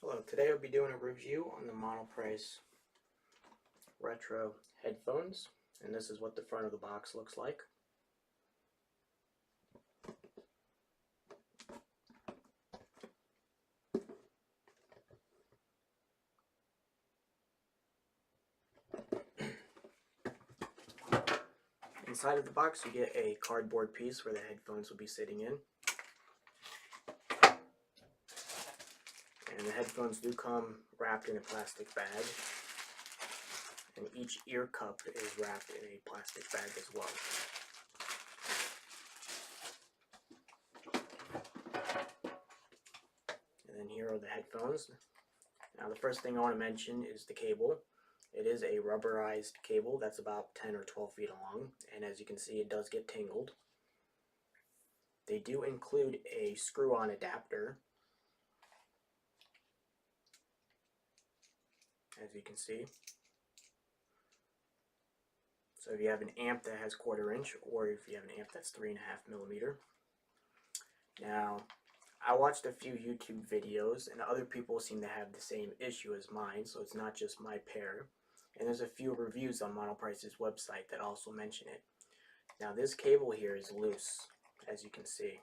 Hello, today I'll be doing a review on the Monoprice retro headphones, and this is what the front of the box looks like. Inside of the box you get a cardboard piece where the headphones will be sitting in. And the headphones do come wrapped in a plastic bag. And each ear cup is wrapped in a plastic bag as well. And then here are the headphones. Now the first thing I want to mention is the cable. It is a rubberized cable that's about 10 or 12 feet long, and as you can see it does get tangled. They do include a screw-on adapter, as you can see. So if you have an amp that has 1/4 inch, or if you have an amp that's 3.5 millimeter. Now, I watched a few YouTube videos, and other people seem to have the same issue as mine, so it's not just my pair. And there's a few reviews on Monoprice's website that also mention it. Now, this cable here is loose, as you can see.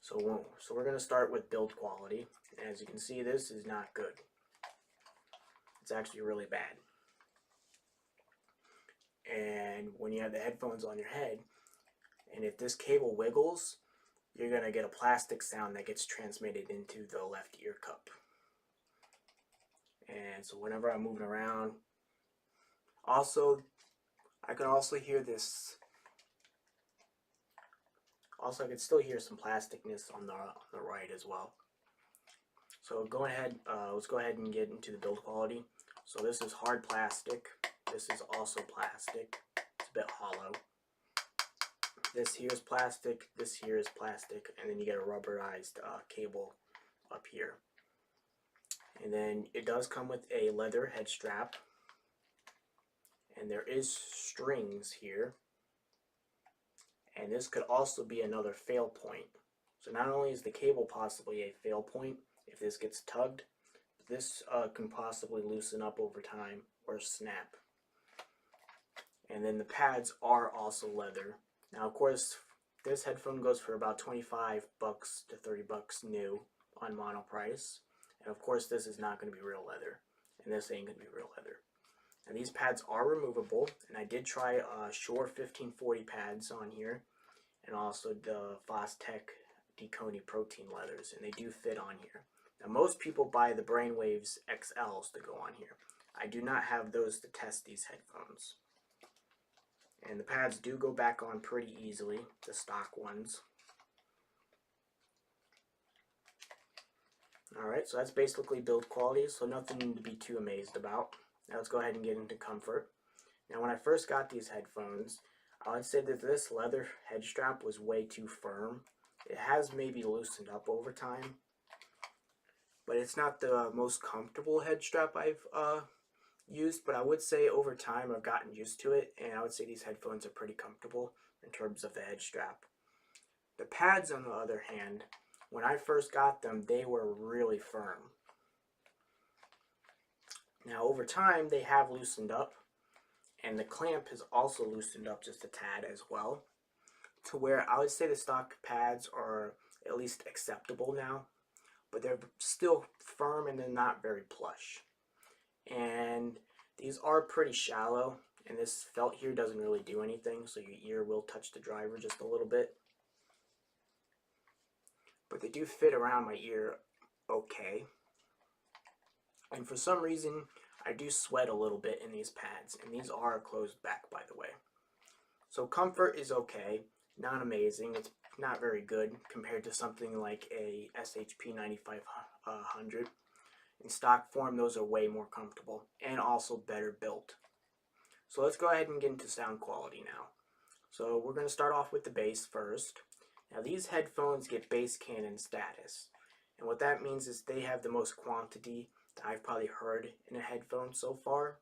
So we're going to start with build quality. As you can see, this is not good. It's actually really bad. And when you have the headphones on your head, and if this cable wiggles, you're going to get a plastic sound that gets transmitted into the left ear cup. And so whenever I'm moving around, also, I can also hear this. Also, I can still hear some plasticness on the right as well. So let's go ahead and get into the build quality. So this is hard plastic. This is also plastic. It's a bit hollow. This here is plastic. This here is plastic, and then you get a rubberized cable up here. And then it does come with a leather head strap, and there is strings here. And this could also be another fail point. So not only is the cable possibly a fail point if this gets tugged, this can possibly loosen up over time or snap. And then the pads are also leather. Now, of course, this headphone goes for about $25 to $30 new on Monoprice. And of course, this is not going to be real leather, and this ain't going to be real leather. And these pads are removable, and I did try Shure 1540 pads on here, and also the Fostech Deconi protein leathers, and they do fit on here. Now, most people buy the Brainwaves XLs to go on here. I do not have those to test these headphones. And the pads do go back on pretty easily, the stock ones. Alright, so that's basically build quality, so nothing to be too amazed about. Now let's go ahead and get into comfort. Now when I first got these headphones, I would say that this leather head strap was way too firm. It has maybe loosened up over time, but it's not the most comfortable head strap I've used, but I would say over time I've gotten used to it, and I would say these headphones are pretty comfortable in terms of the head strap. The pads, on the other hand, when I first got them, they were really firm. Now over time they have loosened up, and the clamp has also loosened up just a tad as well, to where I would say the stock pads are at least acceptable now, but they're still firm and they're not very plush. And these are pretty shallow, and this felt here doesn't really do anything, so your ear will touch the driver just a little bit. But they do fit around my ear okay. And for some reason, I do sweat a little bit in these pads, and these are closed back, by the way. So comfort is okay, not amazing. It's not very good compared to something like a SHP 9500. In stock form, those are way more comfortable and also better built. So let's go ahead and get into sound quality now. So we're going to start off with the bass first. Now these headphones get bass cannon status, and what that means is they have the most quantity that I've probably heard in a headphone so far.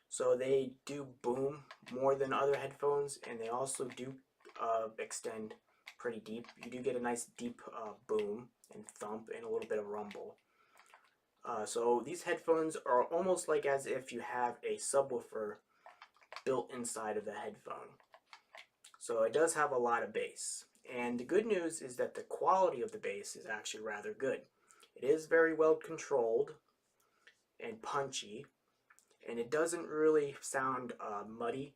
So they do boom more than other headphones, and they also do extend pretty deep. You do get a nice deep boom and thump and a little bit of rumble. So these headphones are almost like as if you have a subwoofer built inside of the headphone. So it does have a lot of bass. And the good news is that the quality of the bass is actually rather good. It is very well controlled and punchy, and it doesn't really sound muddy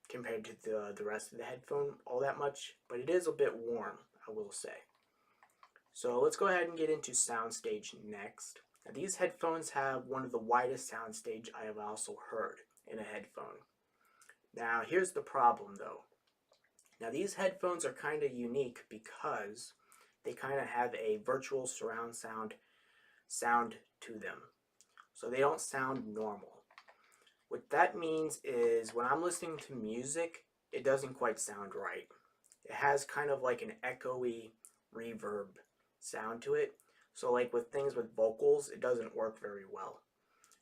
compared to the rest of the headphone all that much, but it is a bit warm, I will say. So let's go ahead and get into soundstage next. Now, these headphones have one of the widest soundstage I have also heard in a headphone. Now here's the problem though. Now these headphones are kind of unique because they kind of have a virtual surround sound to them. So they don't sound normal. What that means is when I'm listening to music, it doesn't quite sound right. It has kind of like an echoey reverb sound to it. So like with things with vocals, it doesn't work very well.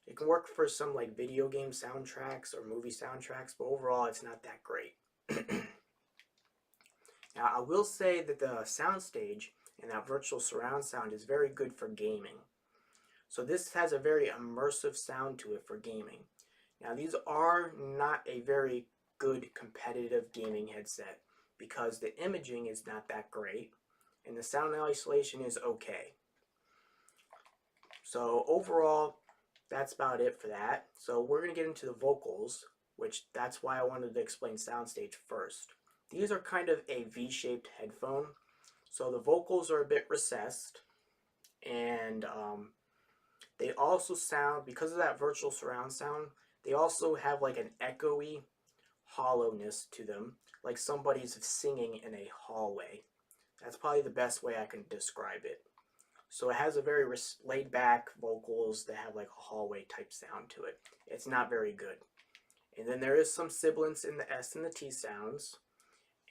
It can work for some like video game soundtracks or movie soundtracks, but overall it's not that great. Now I will say that the soundstage and that virtual surround sound is very good for gaming. So this has a very immersive sound to it for gaming. Now these are not a very good competitive gaming headset because the imaging is not that great and the sound isolation is okay. So overall, that's about it for that. So we're going to get into the vocals, which that's why I wanted to explain soundstage first. These are kind of a V-shaped headphone, so the vocals are a bit recessed, and they also sound, because of that virtual surround sound, they also have like an echoey hollowness to them, like somebody's singing in a hallway. That's probably the best way I can describe it. So it has a very laid back vocals that have like a hallway type sound to it. It's not very good. And then there is some sibilance in the S and the T sounds,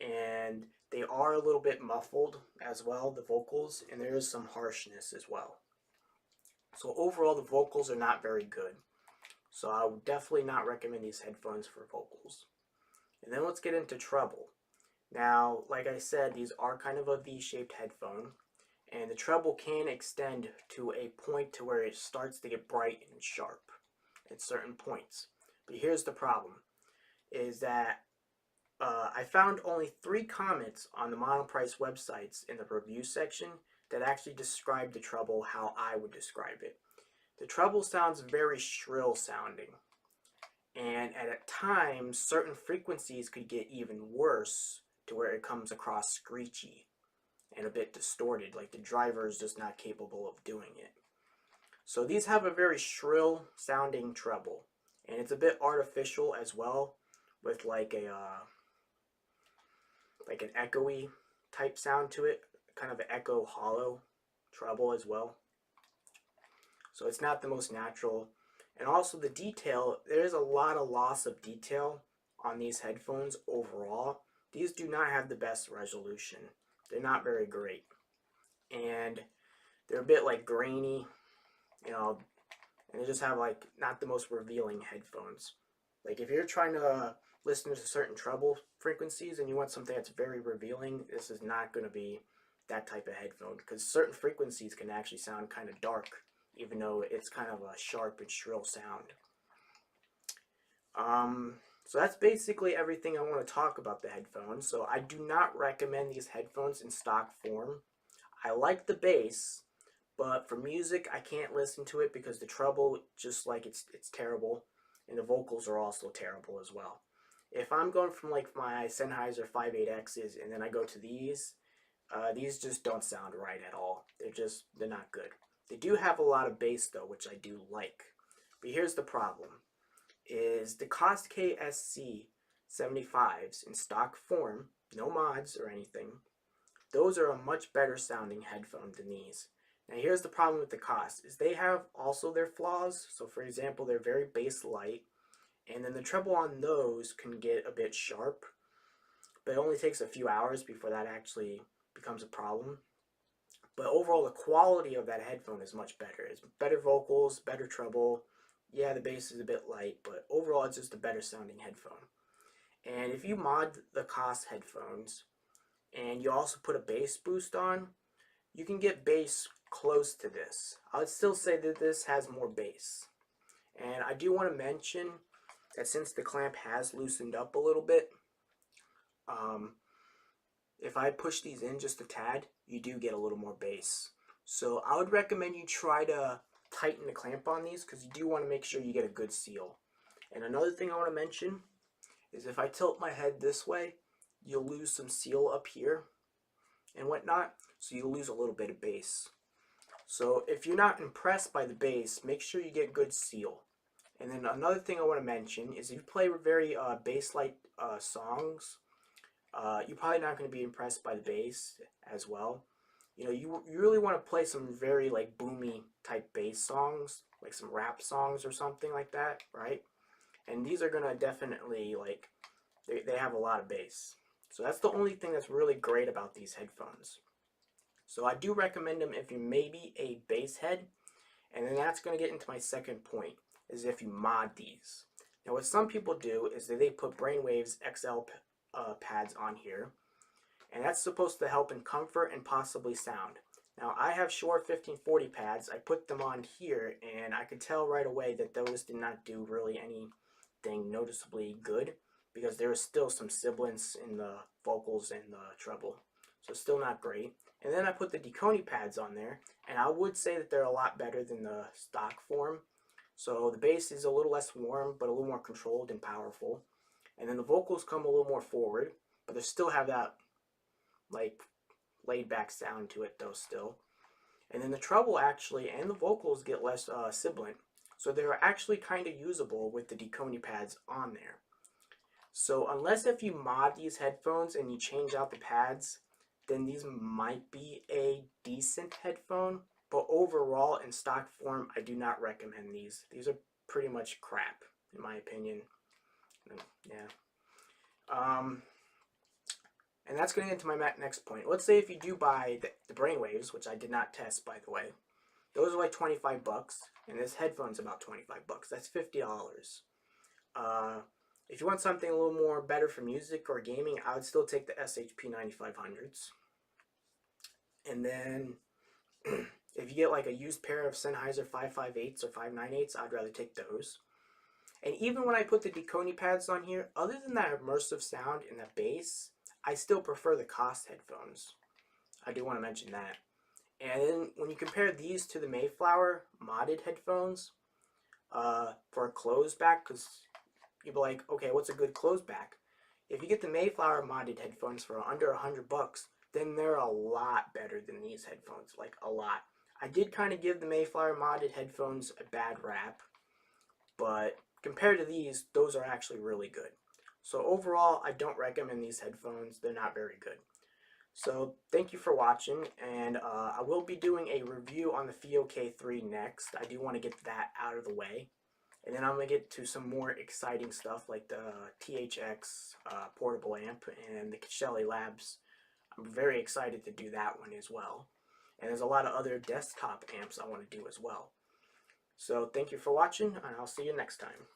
and they are a little bit muffled as well, the vocals, and there is some harshness as well. So overall the vocals are not very good. So I would definitely not recommend these headphones for vocals. And then let's get into treble. Now, like I said, these are kind of a V-shaped headphone, and the treble can extend to a point to where it starts to get bright and sharp at certain points. But here's the problem, is that I found only 3 comments on the Monoprice websites in the review section that actually describe the treble how I would describe it. The treble sounds very shrill sounding, and at times certain frequencies could get even worse to where it comes across screechy and a bit distorted, like the driver is just not capable of doing it. So these have a very shrill sounding treble, and it's a bit artificial as well, with like a like an echoey type sound to it, kind of an echo hollow treble as well. So it's not the most natural. And also the detail, there is a lot of loss of detail on these headphones overall. These do not have the best resolution. They're not very great. And they're a bit like grainy, you know, and they just have like not the most revealing headphones. Like if you're trying to listen to certain treble frequencies and you want something that's very revealing, this is not going to be that type of headphone, because certain frequencies can actually sound kind of dark, even though it's kind of a sharp and shrill sound. So that's basically everything I want to talk about the headphones. So I do not recommend these headphones in stock form. I like the bass, but for music I can't listen to it because the treble, just like it's terrible, and the vocals are also terrible as well. If I'm going from like my Sennheiser 5.8X's and then I go to these just don't sound right at all. They're not good. They do have a lot of bass though, which I do like. But here's the problem, is the Cost KSC 75s in stock form, no mods or anything, those are a much better sounding headphone than these. Now here's the problem with the Cost, is they have also their flaws. So for example, they're very bass light, and then the treble on those can get a bit sharp, but it only takes a few hours before that actually becomes a problem. But overall, the quality of that headphone is much better. It's better vocals, better treble. Yeah, the bass is a bit light, but overall it's just a better sounding headphone. And if you mod the Cost headphones, and you also put a bass boost on, you can get bass close to this. I would still say that this has more bass. And I do want to mention that since the clamp has loosened up a little bit, if I push these in just a tad, you do get a little more bass. So I would recommend you try to tighten the clamp on these because you do want to make sure you get a good seal. And another thing I want to mention is if I tilt my head this way, you'll lose some seal up here and whatnot, so you'll lose a little bit of bass. So if you're not impressed by the bass, make sure you get good seal. And then another thing I want to mention is if you play very bass-like songs, you're probably not going to be impressed by the bass as well. You know, you really want to play some very like boomy type bass songs, like some rap songs or something like that, right? And these are going to definitely like, they have a lot of bass. So that's the only thing that's really great about these headphones. So I do recommend them if you maybe a bass head. And then that's going to get into my second point, is if you mod these. Now what some people do is that they put Brainwaves XL pads on here. And that's supposed to help in comfort and possibly sound. Now I have Shure 1540 pads. I put them on here and I could tell right away that those did not do really anything noticeably good because there was still some sibilance in the vocals and the treble. So still not great. And then I put the Deconi pads on there, and I would say that they're a lot better than the stock form. So the bass is a little less warm, but a little more controlled and powerful. And then the vocals come a little more forward, but they still have that like laid back sound to it though still. And then the treble actually and the vocals get less sibilant. So they're actually kind of usable with the Deconi pads on there. So unless if you mod these headphones and you change out the pads, then these might be a decent headphone. But overall, in stock form, I do not recommend these. These are pretty much crap, in my opinion. Yeah. And that's going to get into my next point. Let's say if you do buy the Brainwaves, which I did not test, by the way. Those are like 25 bucks, and this headphone's about 25 bucks. That's $50. If you want something a little more better for music or gaming, I would still take the SHP 9500s. And then if you get like a used pair of Sennheiser 558s or 598s, I'd rather take those. And even when I put the Deconi pads on here, other than that immersive sound and the bass, I still prefer the Koss headphones. I do want to mention that. And then when you compare these to the Mayflower modded headphones for a closed back, because you'll be like, okay, what's a good closed back? If you get the Mayflower modded headphones for under 100 bucks, then they're a lot better than these headphones, like a lot. I did kind of give the Mayflower modded headphones a bad rap, but compared to these, those are actually really good. So overall, I don't recommend these headphones. They're not very good. So thank you for watching, and I will be doing a review on the FiiO K3 next. I do want to get that out of the way. And then I'm going to get to some more exciting stuff like the THX portable amp and the Shelly Labs. I'm very excited to do that one as well. And there's a lot of other desktop amps I want to do as well. So thank you for watching, and I'll see you next time.